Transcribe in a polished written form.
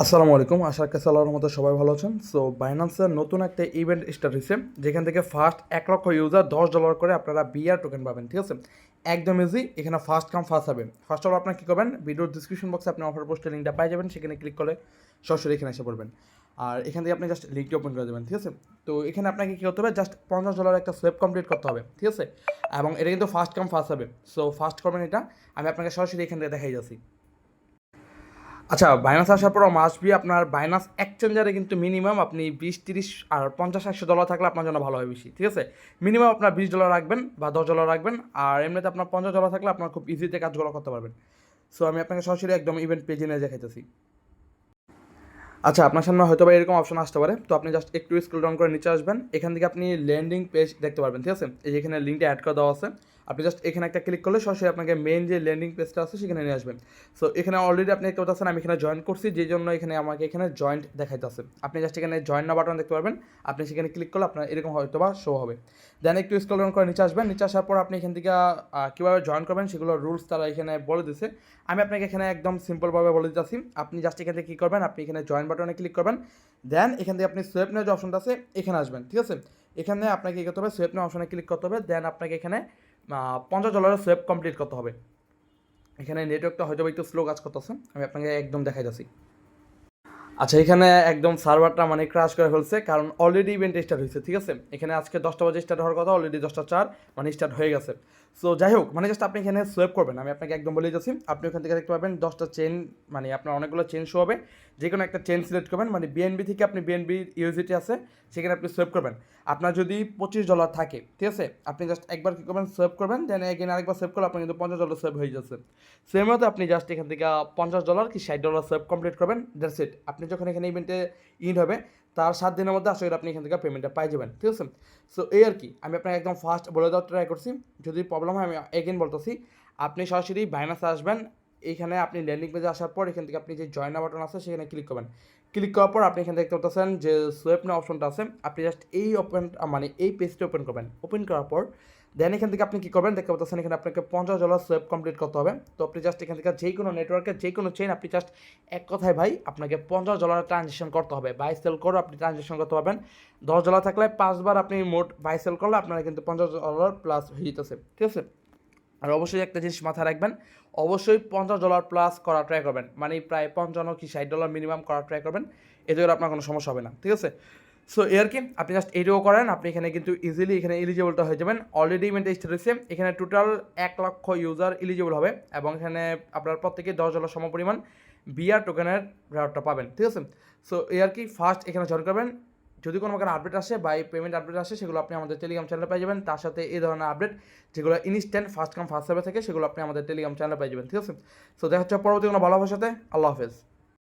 আসসালামু আলাইকুম, আশা করছি আল্লাহর মতো সবাই ভালো আছেন। সো বাইন্যান্সের নতুন একটা ইভেন্ট স্টার্ট হয়েছে, যেখান থেকে ফার্স্ট 1 লক্ষ ইউজার $10 করে আপনারা বিআর টোকেন পাবেন। ঠিক আছে, একদম ইজি। এখানে ফার্স্ট কাম ফার্স্ট হবে। ফার্স্ট অফ অল আপনার কী করবেন, ভিডিওর ডিসক্রিপশন বক্সে আপনি অফার পোস্টের লিঙ্কটা পাই যাবেন, সেখানে ক্লিক করে সরাসরি এখানে এসে পড়বেন। আর এখান থেকে আপনি জাস্ট লিঙ্কটি ওপেন করে দেবেন। ঠিক আছে, তো এখানে আপনাকে কী করতে হবে, জাস্ট $50 একটা সোয়েপ কমপ্লিট করতে হবে। ঠিক আছে, এবং এটা কিন্তু ফার্স্ট কাম ফার্স্ট হবে। সো ফার্স্ট করবেন এটা, আমি আপনাকে সরাসরি এখান থেকে দেখাই যাচ্ছি। আচ্ছা, বাইনান্স আসার পর মাস্ট বি আপনার বাইনান্স এক্সচেঞ্জারে কিন্তু মিনিমাম আপনি 20, 30 আর 50, 100 ডলার থাকলে আপনার জন্য ভালো হয় বেশি। ঠিক আছে, মিনিমাম আপনার $20 রাখবেন বা $10 রাখবেন। আর এমনিতে আপনার $50 থাকলে আপনার খুব ইজিতে কাজগুলো করতে পারবেন। সো আমি আপনাকে সরাসরি একদম ইভেন্ট পেজে নিয়ে দেখাইতেছি। আচ্ছা, আপনার সামনে হয়তো বা এরকম অপশন আসতে পারে, তো আপনি জাস্ট একটু স্ক্রল ডাউন করে নিচে আসবেন। এখান থেকে আপনি ল্যান্ডিং পেজ দেখতে পারবেন। ঠিক আছে, এই যে এখানে লিঙ্কটা অ্যাড করে দেওয়া আছে, আপনি জাস্ট এখানে একটা ক্লিক করলে সরাসরি আপনাকে মেইন যে ল্যান্ডিং পেজটা আছে সেখানে নিয়ে আসবেন। সো এখানে অলরেডি আপনি দেখতে পাচ্ছেন আমি এখানে জয়েন করছি, যেই জন্য এখানে আমাকে এখানে জয়েন্ট দেখাইতেছে। আপনি জাস্ট এখানে জয়েন না বাটন দেখতে পারবেন, আপনি সেখানে ক্লিক করলে আপনার এরকম হয়তো বা শো হবে। দেন একটু স্ক্রল ডাউন করে নিচে আসবেন। নিচে আসার পর আপনি এখান থেকে কীভাবে জয়েন করবেন সেগুলো রুলস তারা এখানে বলে দিচ্ছে। আমি আপনাকে এখানে একদম সিম্পলভাবে বলে দিতেছি। আপনি জাস্ট এখান থেকে কী করবেন, আপনি এখানে জয়েন বাটনে ক্লিক করবেন। দেন এখান থেকে আপনি সোয়েপ নেওয়ার যে অপশনটা আছে এখানে আসবেন। ঠিক আছে, এখানে আপনাকে কী করতে হবে, সোয়েপ নেওয়ার অপশনে ক্লিক করতে হবে। দেন আপনাকে এখানে $50 সোয়েপ কমপ্লিট করতে হবে। এখানে নেটওয়ার্কটা হয়তো একটু স্লো কাজ করতেছে, আমি আপনাকে একদম দেখাই যাচ্ছি। আচ্ছা, এখানে একদম সার্ভারটা মানে ক্রাশ করে ফেলছে, কারণ অলরেডি ইভেন্ট স্টার্ট হয়েছে। ঠিক আছে, এখানে আজকে 10টা বাজে স্টার্ট হওয়ার কথা, অলরেডি 10টা 4 মানে স্টার্ট হয়ে গেছে। সো যাই হোক, মানে জাস্ট আপনি এখানে সোয়েপ করবেন। আমি আপনাকে একদম বলে যাচ্ছি, আপনি ওখান থেকে দেখতে পাবেন 10টা চেন, মানে আপনার অনেকগুলো চেন শো হবে। যে কোনো একটা চেন সিলেক্ট করবেন, মানে বিএনবি থেকে আপনি বিএনবি ইউজিটি আছে সেখানে আপনি সোয়েপ করবেন। আপনার যদি $25 থাকে, ঠিক আছে, আপনি জাস্ট একবার কী করবেন, সোয়েপ করবেন। দেন এগেন আরেকবার সোয়েপ করলে আপনার কিন্তু $50 সোয়েপ হয়ে যাচ্ছে। সেম মতো আপনি জাস্ট এখান থেকে $50 কি $60 সোয়েপ কমপ্লিট করবেন। That's it. আপনি যখন এখানে ইভেন্টে ইন হবে তার 7 দিনের মধ্যে আশা করি আপনি এখান থেকে পেমেন্টটা পাই যাবেন। ঠিক আছে, সো এই আর কি, আমি আপনাকে একদম ফার্স্ট বলে দেওয়ার ট্রাই করছি। যদি প্রবলেম হয় আমি এগেন বলতেছি, আপনি সরাসরি বাইনান্সে আসবেন। এইখানে আপনি ল্যান্ডিং পেজে আসার পর এখান থেকে আপনি যে জয়েন বাটন আছে সেখানে ক্লিক করবেন। ক্লিক করার পর আপনি এখানে দেখতে পাচ্ছেন যে সোয়েপ না অপশনটা আছে, আপনি জাস্ট এই ওপেন মানে এই পেজটা ওপেন করবেন। ওপেন করার পর দেন এখান থেকে আপনি কী করবেন, দেখতে পাচ্ছেন এখানে আপনাকে $50 সোয়েপ কমপ্লিট করতে হবে। তো আপনি জাস্ট এখান থেকে যে কোনো নেটওয়ার্কের যে কোনো চেইন আপনি জাস্ট এক কথায় ভাই আপনাকে $50 ট্রানজ্যাকশন করতে হবে। বাই সেল করে আপনি ট্রানজ্যাকশন করতে পারবেন। $10 থাকলে 5বার আপনি মোট বাই সেল করলে আপনারা কিন্তু $50 প্লাস হয়ে যেতেছে। ঠিক আছে, আর অবশ্যই একটা জিনিস মাথায় রাখবেন, অবশ্যই $50 প্লাস করা ট্রাই করবেন, মানে প্রায় 55 কি $60 মিনিমাম করা ট্রাই করবেন। এতে করে আপনার কোনো সমস্যা হবে না। ঠিক আছে, সো এর কি আপনি জাস্ট এইটাও করেন, আপনি এখানে কিন্তু ইজিলি এখানে এলিজিবলটা হয়ে যাবেন। অলরেডি ইভেন্ট স্টার্ট হয়েছে, এখানে টোটাল 1 লক্ষ ইউজার এলিজিবল হবে এবং এখানে আপনার প্রত্যেকে $10 সমপরিমাণ বিআর টোকেনের রেওয়ার্ডটা পাবেন। ঠিক আছে, সো এই আর কি, ফার্স্ট এখানে জয়েন করবেন। যদি কোনো প্রকার আপডেট আসে বা পেমেন্ট আপডেট আসে সেগুলো আপনি আমাদের টেলিগ্রাম চ্যানেলে পেয়ে যাবেন। তার সাথে এই ধরনের আপডেট যেগুলো instant first come first serve থেকে সেগুলো আপনি আমাদের টেলিগ্রাম চ্যানেলে পেয়ে যাবেন। ঠিক আছে, সো দেখা হচ্ছে পরবর্তী কোনো ভালো সাথে। আল্লাহ হাফেজ।